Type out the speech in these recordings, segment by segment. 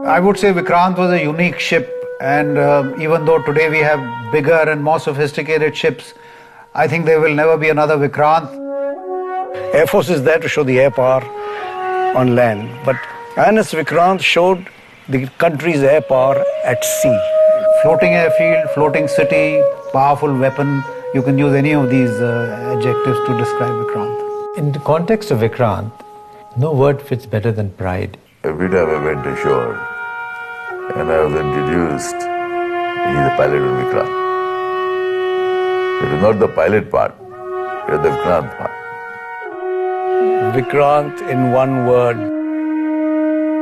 I would say Vikrant was a unique ship, and even though today we have bigger and more sophisticated ships, I think there will never be another Vikrant. Air Force is there to show the air power on land, but INS Vikrant showed the country's air power at sea. Floating airfield, floating city, powerful weapon. You can use any of these adjectives to describe Vikrant. In the context of Vikrant, no word fits better than pride. Every time I went ashore and I was introduced, he's a pilot of Vikrant. It is not the pilot part, it is the Vikrant part. Vikrant in one word,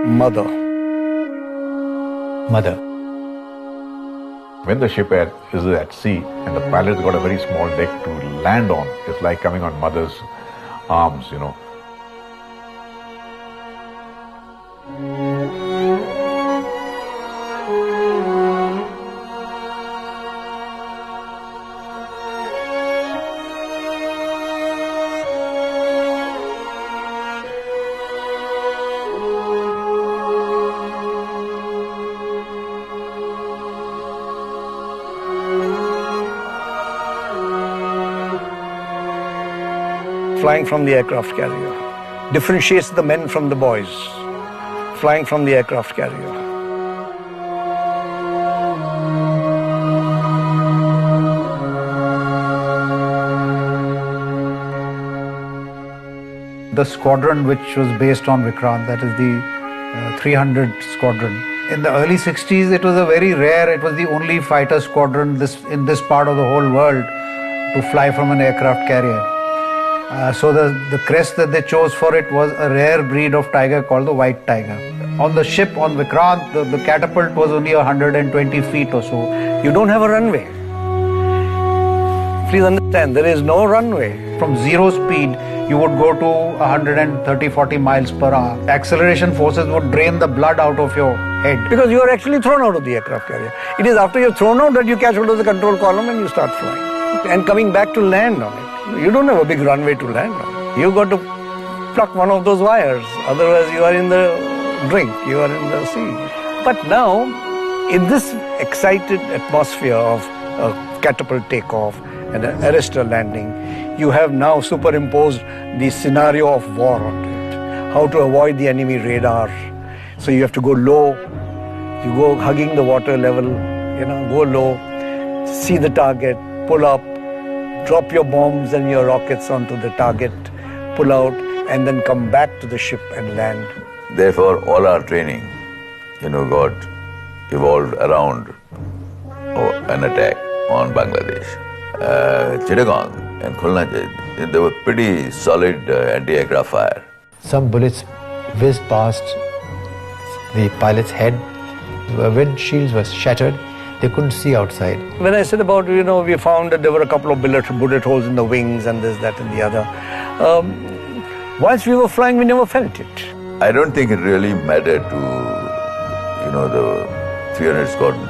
mother. Mother. When the ship is at sea and the pilot's got a very small deck to land on, it's like coming on mother's arms, you know. Flying from the aircraft carrier. Differentiates the men from the boys. Flying from the aircraft carrier. The squadron which was based on Vikrant, that is the 300 squadron. In the early 60s, it was it was the only fighter squadron in this part of the whole world to fly from an aircraft carrier. So the crest that they chose for it was a rare breed of tiger called the white tiger. On the ship, on Vikrant, the catapult was only 120 feet or so. You don't have a runway. Please understand, there is no runway. From zero speed, you would go to 130-40 miles per hour. Acceleration forces would drain the blood out of your head. Because you are actually thrown out of the aircraft carrier. It is after you're thrown out that you catch hold of the control column and you start flying. And coming back to land on it. You don't have a big runway to land on. You've got to pluck one of those wires. Otherwise, you are in the drink, you are in the sea. But now, in this excited atmosphere of a catapult takeoff and an arrestor landing, you have now superimposed the scenario of war on it. How to avoid the enemy radar. So you have to go low. You go hugging the water level, go low, see the target, pull up, drop your bombs and your rockets onto the target, pull out, and then come back to the ship and land. Therefore, all our training, got evolved around an attack on Bangladesh. Chittagong and Khulna, they were pretty solid anti-aircraft fire. Some bullets whizzed past the pilot's head. The windshields were shattered. They couldn't see outside. When I said about, we found that there were a couple of bullet holes in the wings and this, that and the other. Whilst we were flying, we never felt it. I don't think it really mattered to, the 300 squadron.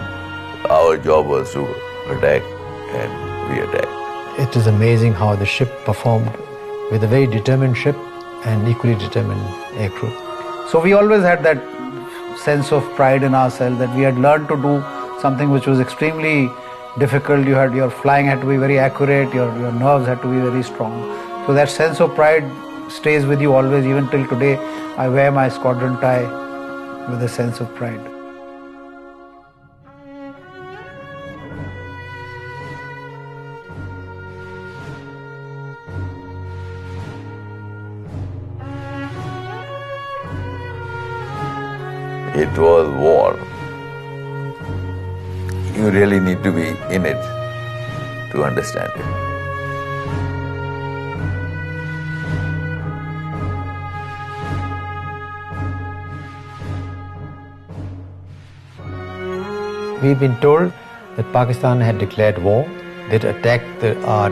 Our job was to attack and we attacked. It is amazing how the ship performed with a very determined ship and equally determined aircrew. So we always had that sense of pride in ourselves that we had learned to do something which was extremely difficult. Your flying had to be very accurate, your nerves had to be very strong. So that sense of pride stays with you always, even till today. I wear my squadron tie with a sense of pride. It was war. You really need to be in it to understand it. We've been told that Pakistan had declared war. They'd attacked our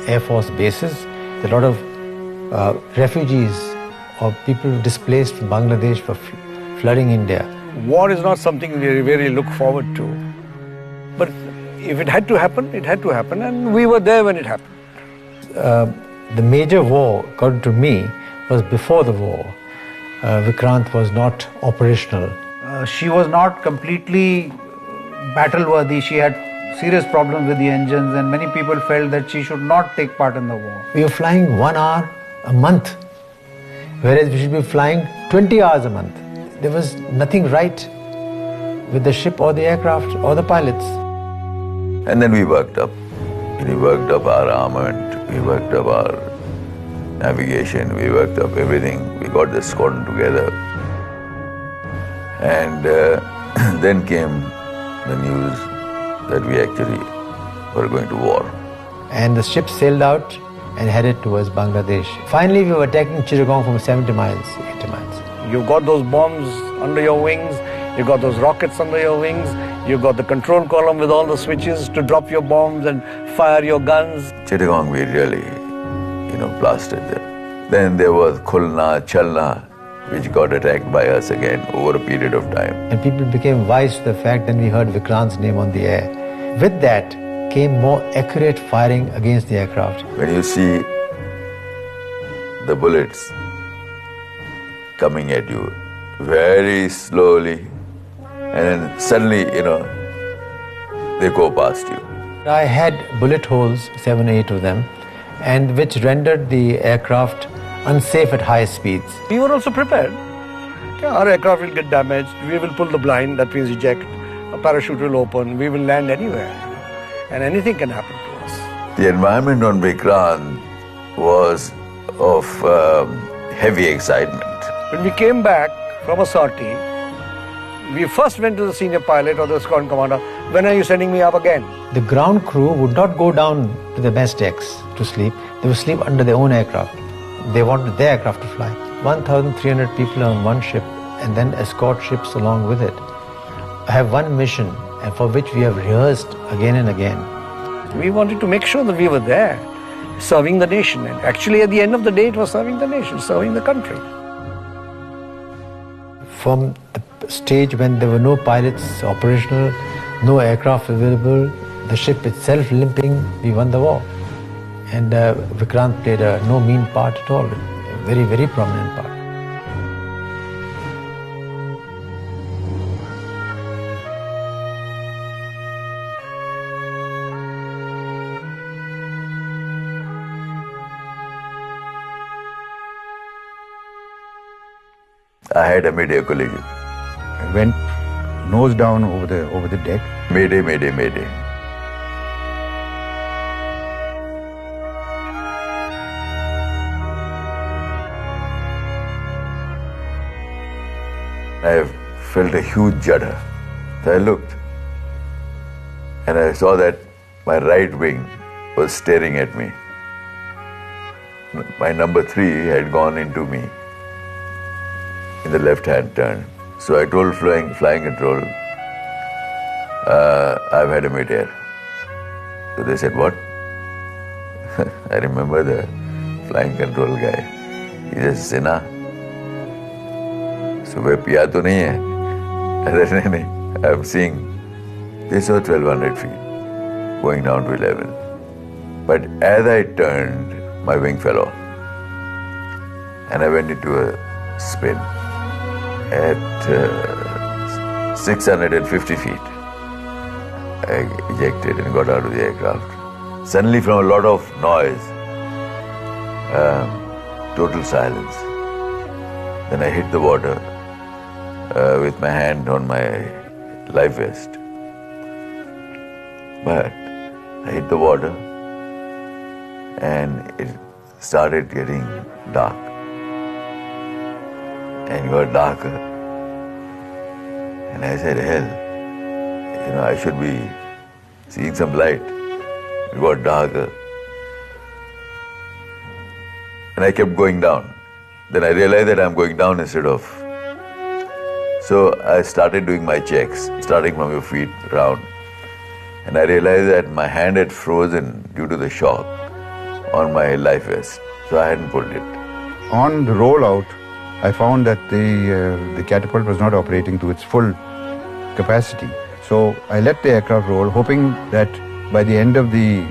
Air Force bases. A lot of refugees or people displaced from Bangladesh were flooding India. War is not something we really look forward to. But if it had to happen, it had to happen, and we were there when it happened. The major war, according to me, was before the war. Vikrant was not operational. she was not completely battle-worthy. She had serious problems with the engines, and many people felt that she should not take part in the war. We were flying 1 hour a month, whereas we should be flying 20 hours a month. There was nothing right with the ship or the aircraft or the pilots. And then we worked up. We worked up our armament, we worked up our navigation, we worked up everything. We got the squadron together. And then came the news that we actually were going to war. And the ship sailed out and headed towards Bangladesh. Finally, we were attacking Chittagong from 70 miles, 80 miles. You got those bombs under your wings, you got those rockets under your wings, you got the control column with all the switches to drop your bombs and fire your guns. Chittagong, we really, blasted them. Then there was Khulna, Chalna, which got attacked by us again over a period of time. And people became wise to the fact that we heard Vikrant's name on the air. With that came more accurate firing against the aircraft. When you see the bullets coming at you very slowly, and then suddenly, they go past you. I had bullet holes, 7 or 8 of them, and which rendered the aircraft unsafe at high speeds. We were also prepared. Our aircraft will get damaged, we will pull the blind, that means eject, a parachute will open, we will land anywhere. And anything can happen to us. The environment on Vikrant was of heavy excitement. When we came back from a sortie, we first went to the senior pilot or the squadron commander, when are you sending me up again? The ground crew would not go down to the mess decks to sleep. They would sleep under their own aircraft. They wanted their aircraft to fly. 1,300 people on one ship and then escort ships along with it. I have one mission, and for which we have rehearsed again and again. We wanted to make sure that we were there, serving the nation. And actually at the end of the day, it was serving the nation, serving the country. From the stage when there were no pilots operational, no aircraft available, the ship itself limping, we won the war. And Vikrant played no mean part at all, a very, very prominent part. I had a Mayday collision. I went nose down over the deck. Mayday, Mayday, Mayday. I felt a huge judder. So I looked and I saw that my right wing was staring at me. My number 3 had gone into me in the left-hand turn. So I told flying control, I've had a mid-air. So they said, what? I remember the flying control guy. He said, Sina, सुबह पिया तो नहीं है? अरे नहीं, I'm seeing this was 1,200 feet, going down to 11. But as I turned, my wing fell off. And I went into a spin at 650 feet. I ejected and got out of the aircraft. Suddenly, from a lot of noise, total silence. Then I hit the water with my hand on my life vest. But I hit the water and it started getting dark. And got darker. And I said, hell, I should be seeing some light. It got darker. And I kept going down. Then I realized that I'm going down instead of. So I started doing my checks, starting from your feet round. And I realized that my hand had frozen due to the shock on my life vest. So I hadn't pulled it. On the rollout, I found that the catapult was not operating to its full capacity. So I let the aircraft roll, hoping that by the end of the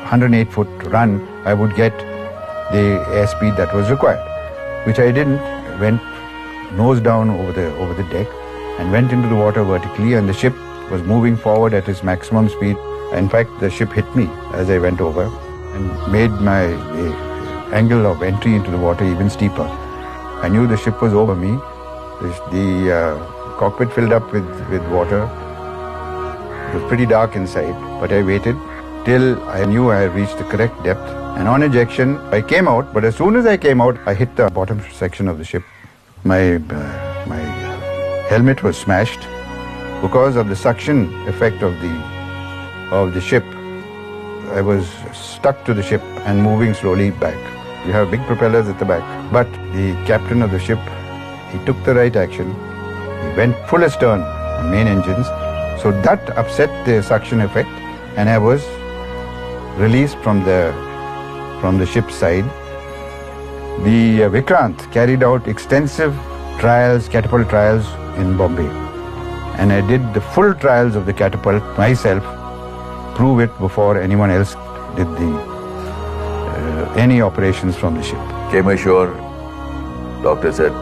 108-foot run, I would get the airspeed that was required, which I didn't. Went nose down over the deck, and went into the water vertically, and the ship was moving forward at its maximum speed. In fact, the ship hit me as I went over and made my angle of entry into the water even steeper. I knew the ship was over me. The cockpit filled up with water. It was pretty dark inside, but I waited till I knew I had reached the correct depth. And on ejection, I came out, but as soon as I came out, I hit the bottom section of the ship. My helmet was smashed because of the suction effect of the ship. I was stuck to the ship and moving slowly back. You have big propellers at the back, but the captain of the ship, he took the right action. He went full astern on main engines, so that upset the suction effect, and I was released from the ship's side. The Vikrant carried out extensive trials, catapult trials in Bombay, and I did the full trials of the catapult myself, prove it before anyone else did any operations from the ship. Came ashore, doctor said,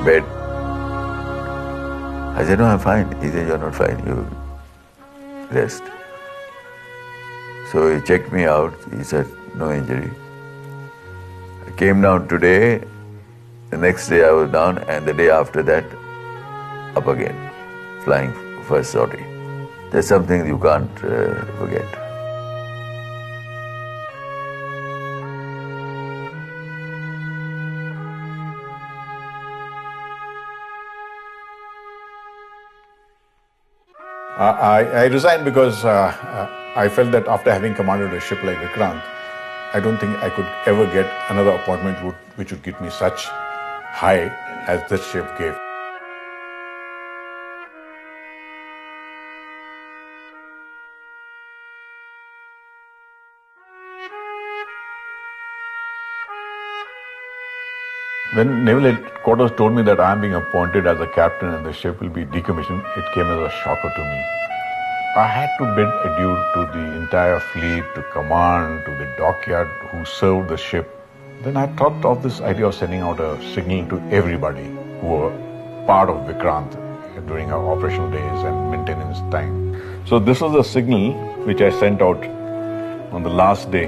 bed. I said, no, I'm fine. He said, you're not fine, you rest. So he checked me out, he said, no injury. I came down today, the next day I was down, and the day after that, up again, flying first sortie. That's something you can't forget. I resigned because I felt that after having commanded a ship like Vikrant, I don't think I could ever get another appointment which would give me such high as this ship gave. When Naval Headquarters told me that I am being appointed as a captain and the ship will be decommissioned, it came as a shocker to me. I had to bid adieu to the entire fleet, to command, to the dockyard who served the ship. Then I thought of this idea of sending out a signal to everybody who were part of Vikrant during our operational days and maintenance time. So this was a signal which I sent out on the last day,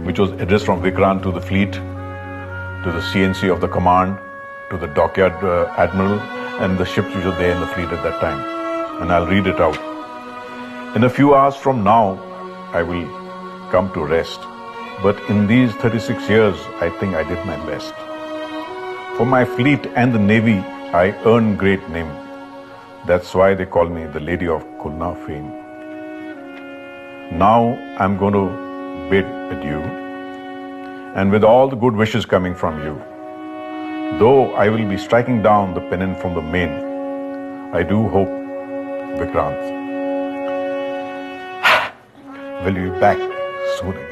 which was addressed from Vikrant to the fleet, to the CNC of the command, to the dockyard admiral, and the ships which were there in the fleet at that time. And I'll read it out. In a few hours from now, I will come to rest. But in these 36 years, I think I did my best. For my fleet and the Navy, I earned great name. That's why they call me the Lady of Khulna fame. Now I'm going to bid adieu. And with all the good wishes coming from you, though I will be striking down the pennant from the main, I do hope, Vikrant, will be back soon again.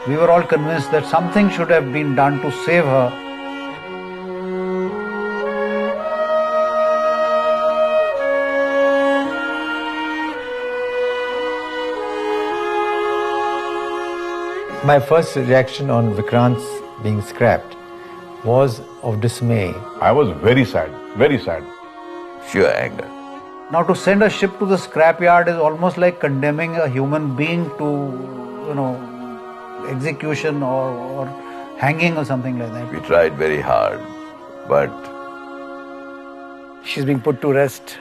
We were all convinced that something should have been done to save her. My first reaction on Vikrant's being scrapped was of dismay. I was very sad, very sad. Sheer anger. Now to send a ship to the scrapyard is almost like condemning a human being to, execution or hanging or something like that. We tried very hard, but She's being put to rest,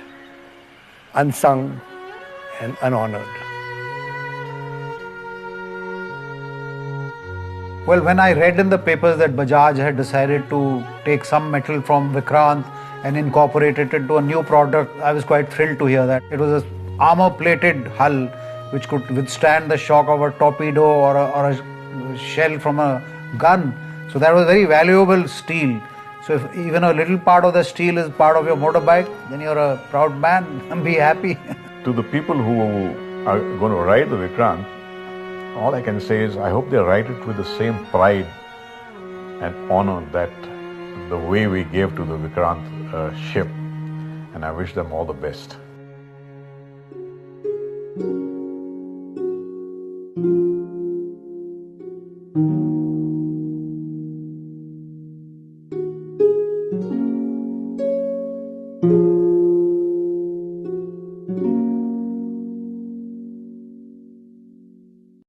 unsung and unhonored. Well, when I read in the papers that Bajaj had decided to take some metal from Vikrant and incorporate it into a new product, I was quite thrilled to hear that. It was an armor-plated hull which could withstand the shock of a torpedo or a shell from a gun. So that was very valuable steel. So if even a little part of the steel is part of your motorbike, then you're a proud man and be happy. To the people who are going to ride the Vikrant, all I can say is I hope they ride it with the same pride and honor that the way we gave to the Vikrant ship, and I wish them all the best. Thank you.